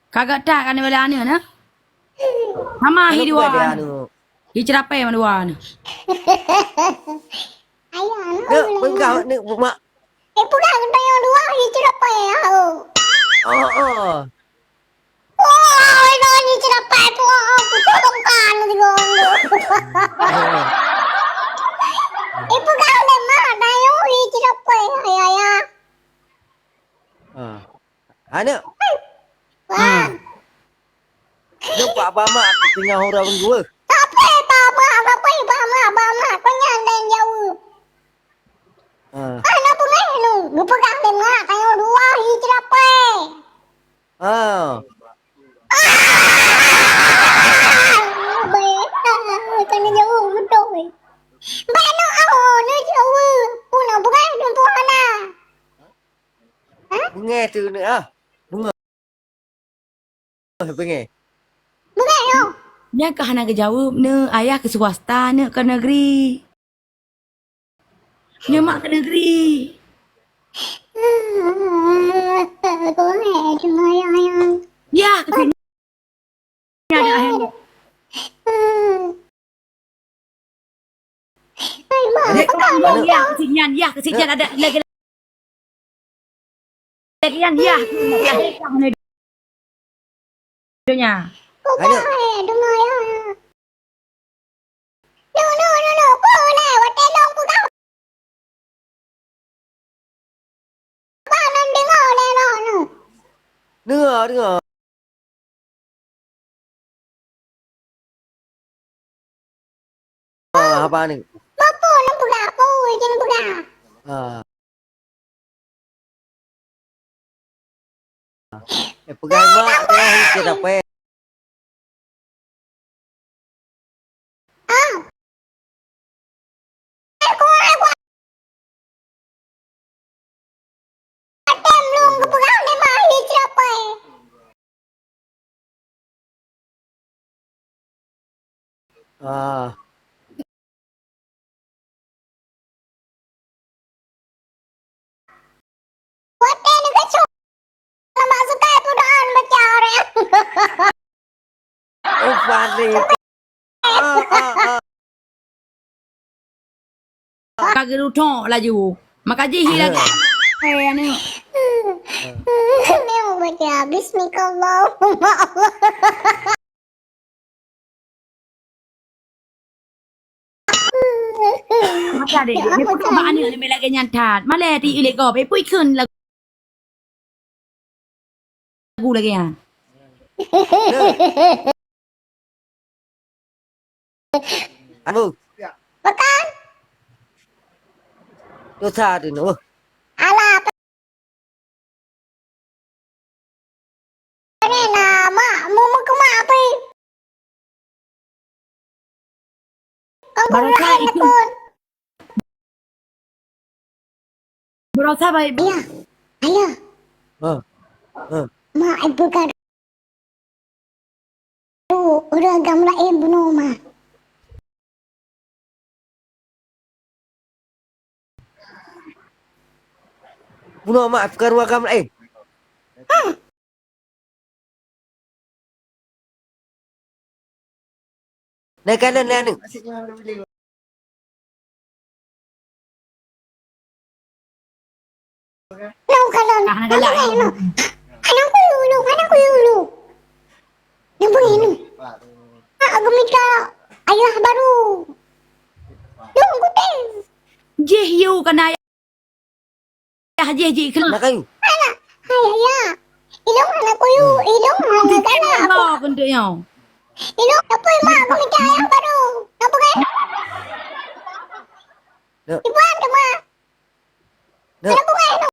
Kagak tak kan wala anu na. Mama Ano hidwa. pwede ano? Icerape madua. Ayo, Ne, pagkaw ne ma. pulang tayo dua, icerapa ya. Oo. Wah, ito icerapa ito. Putulong ka, ano di gondo. Pulang lema, tayo icerapa ya, ya. Ano? Wah, Ne pa ma tinggal orang dua. apa, penyandan jauh. Ano po ngayon? Gupagang lema, tayo dua, icerapa. Kan jauh betul. Bano ako, no jauh. Puno bukan untuk anak. Nghe từ nữa. Đúng rồi. Nghe. Bukan yo. Nya ke hana ke jawab ne ayah ke swasta ne ke negeri. Nya mak ke negeri. Có mẹ cuma yang. Ya ke sini ada ayah. Ya ke sini ya ke sini ada lagi ya. Nya. Có mẹ cuma yang. No. Có nè, wat elong ko ka. Paano dengar no. Dengar. Apa ni? Bapo nang pula po, ikin pula. Pegang mak kita pe. Aku atem long ko pula ne ma icerapa. Wat ni ka chu. Masuk ke pudaan baca orang. Oh, pare. Kagak rutok laju. Makaji lagi. Eh ni. Ini mau baca Bismillahirrahmanirrahim. Masa deh. Ni pun mak ni ni lagi nyantat. Malah ti ilek go pe pui kun lagu lagi ya. Anu, Bukan. dosa tu no. Alah. Ini nama mau ke apa? Barasa itu. Barasa baik. Ayah. Mak ibu kan. Udah gamla bunuh mak. Bunuh mak perkara agam lain. Naik kanan ni. Nau kanan. Anakku dulu. Yang begini. Aku minta ayah baru. Tunggu deh. Jeh you kana ya jeh kena. Nak kayu. Anak. Ayah. Ilong anakku yuk. Ilong anak anak. Allah kena yo. Ilong apa mak aku minta ayah baru. Apa kan? Ibu ada mak. Apa kan?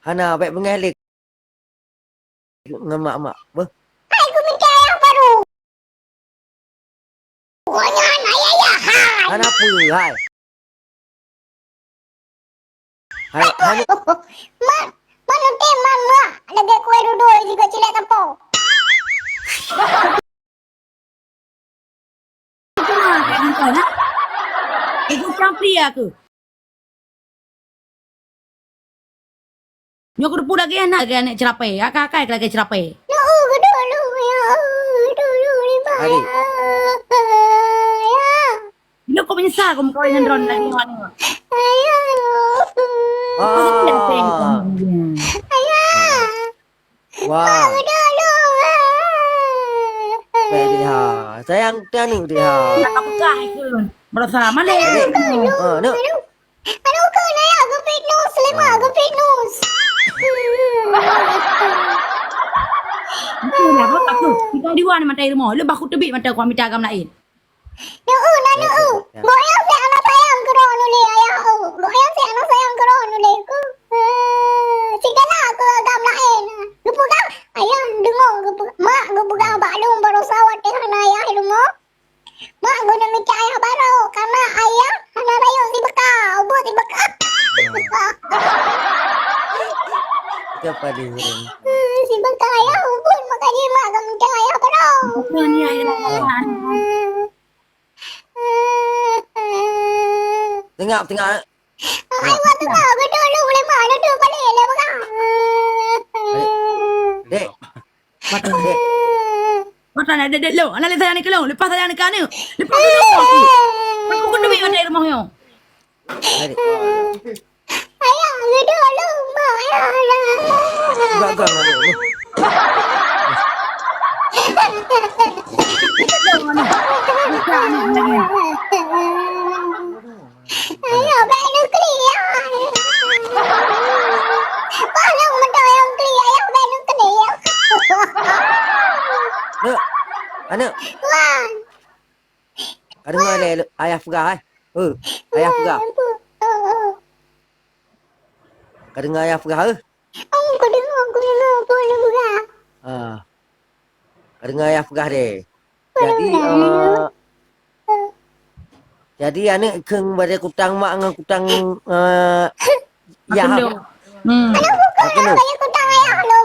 Hana baik mengelik. Ngemak-mak. Aku minta ayah baru. Pokoknya ayah. Hana apa? Hai. Mana teman mak. Lagi kue duduk juga cilek tempo. Itu mah kayak gitu nak. Ibu campur aku. Nyo kudu lagi anak lagi cerape. Kakak lagi cerape. Nó cái đồ luôn ya. Đồ luôn đi mà. Adik. Ya. Nyo kau menyesal kau kau dengan ron lagi mana. Ayah. Ah. Ayah. Wah. Cái đồ luôn. Baik dia. Sayang tanu dia. Nak bekah ikun. Berasa mana? Nak. Ano ka na ya? Go fake news. Lima. Go fake news. Itu lah apa aku. Kita di wan mata rumah. Lu baku tebik mata kau minta agam lain. Noo na noo. Goyang si anak sayang ke roh nuli ayah. Goyang si anak sayang ke roh nuli ko. Sige na ke agam lain. Lu pegang. Ayah dengar ke mak ke pegang balung baru sawat dengan ayah dengar. Mak guna minta ayah baru karena ayah anak rayu si bekal. Ubut si bekal. Siapa dia? Si bekal ayah ubut makanya mak guna minta ayah baru. Bukan ni ayah. Tengok. Ay, waktu kau ke dulu boleh mana tu boleh lah bekal. Dek. Mata dek. Mata nak dek lu. Anak lepas sayang ni kelong. Lepas sayang ni kan ni. Lepas tu aku. Aku kena tebik mata rumah yo. Adik. Ayah ke dulu mak ayah lah. Gak mana. Ayah baik nukli ya. Paling betul yang kli ayah baik nukli ya. Nak. Anak. Wah. Ada mana ayah pegang ai? Ayah pegang. Kau dengar ayah pegang Aku dengar boleh buka. Kau dengar ayah pegang deh. Jadi anak keng pada kutang mak dengan kutang ya. Aku nak banyak kutang ayah lu.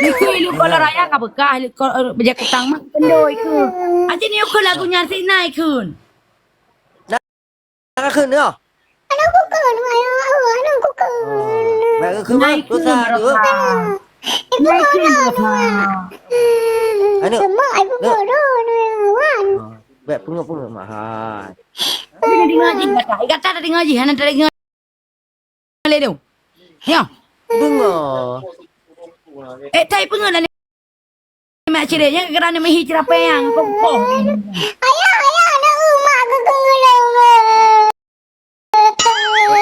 Itu lu kalau raya kau bekah. Kalau berjaga kutang mak kendoi ke. Aja ni aku lagunya si naik kun. Nak keng dah. Anak kuku ayah. Anak kuku. Baik keng Naik kun dosa dia. berapa. Naik kun berapa. Anak. Semua ibu bodoh ni. Wan. Baik pungut mahal. Tapi nak dengar je kata. Kata dah dengar je. Hana tak dengar. Boleh tu. Ya. Dengar. Tai pengen lah ni. Mak ceritanya kerana menghijrah peyang. Kau Ayah anak rumah ke kengelang.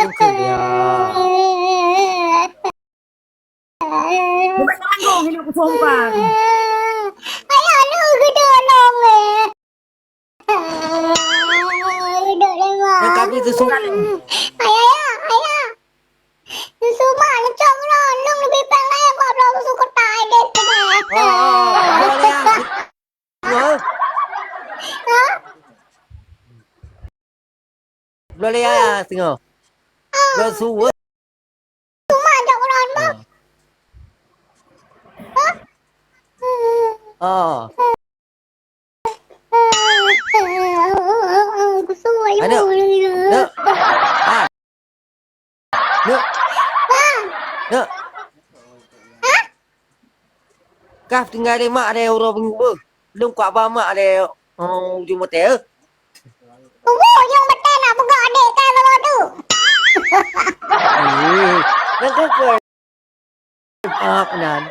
Bukan dia. bukan tanggung. Ini aku sumpah. Ayah anak ke tolong. Duduk lengah. Yang kami tu suruh. Ayah. Semua nak cong long lebih pandai kau belum suka tai deh. Boleh ya. Dengar. Ha? Boleh ya tengok. Dah suruh. Cuma cong long bang. Aku suruh ibu. Anak. Nak. Nak. Kaf tinggal di mak ada orang pengubur. Belum kuat apa mak ada ujung motel. Yang betul nak buka adik kan kalau tu. Nak ke? Apa nan?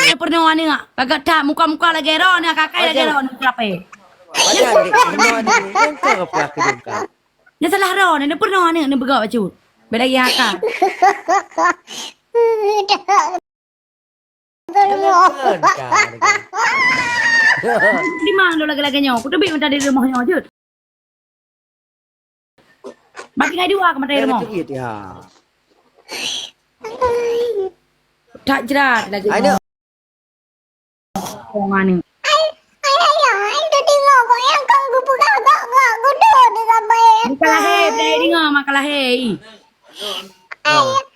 Dia pernah ni ngak. Kagak tak muka-muka lagi ron. Kakak lagi ron. Kenapa? Macam ni. Yang ke apa ke? Dia salah ron. Dia pernah ni. Dia bergak baca. Beda lagi akak. Di mana lu lagi-laginya? Aku tebik minta di rumahnya je. Bagi ngai dua ke mata rumah. Tak jerat lagi. Anak. Orang ni. Ayah, itu tengok kau yang kau buka gak gudut di sampai. Makalah hei. Beda dengar makalah hei. Ayah.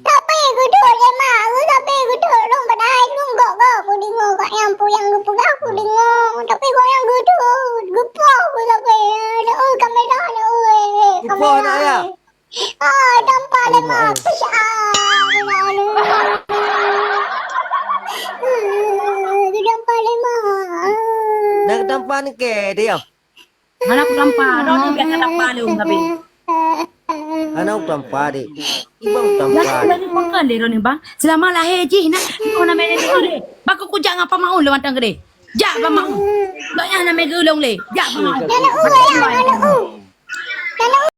Tapi gudut je mak. Aku tapi gudut long pada hai long gak aku tengok kau yang puyang buka aku dengar. Tapi kau yang gedut. Gepah aku sampai. Kamera nak Lupa nak ya. Tanpa lemah. Tanpa lemah. Nak tampan ke dia. Mana aku tampar. Dah ni biar tampar lu tapi. Anak tampan deh. Ibang Ya tampan. ni makan le ni bang. Selama lahir je nak kau nak main dia. Bak aku jangan apa mau le mantang gede. Ja ba mau. Banyak nak main gulung le. Ja ba mau. Nana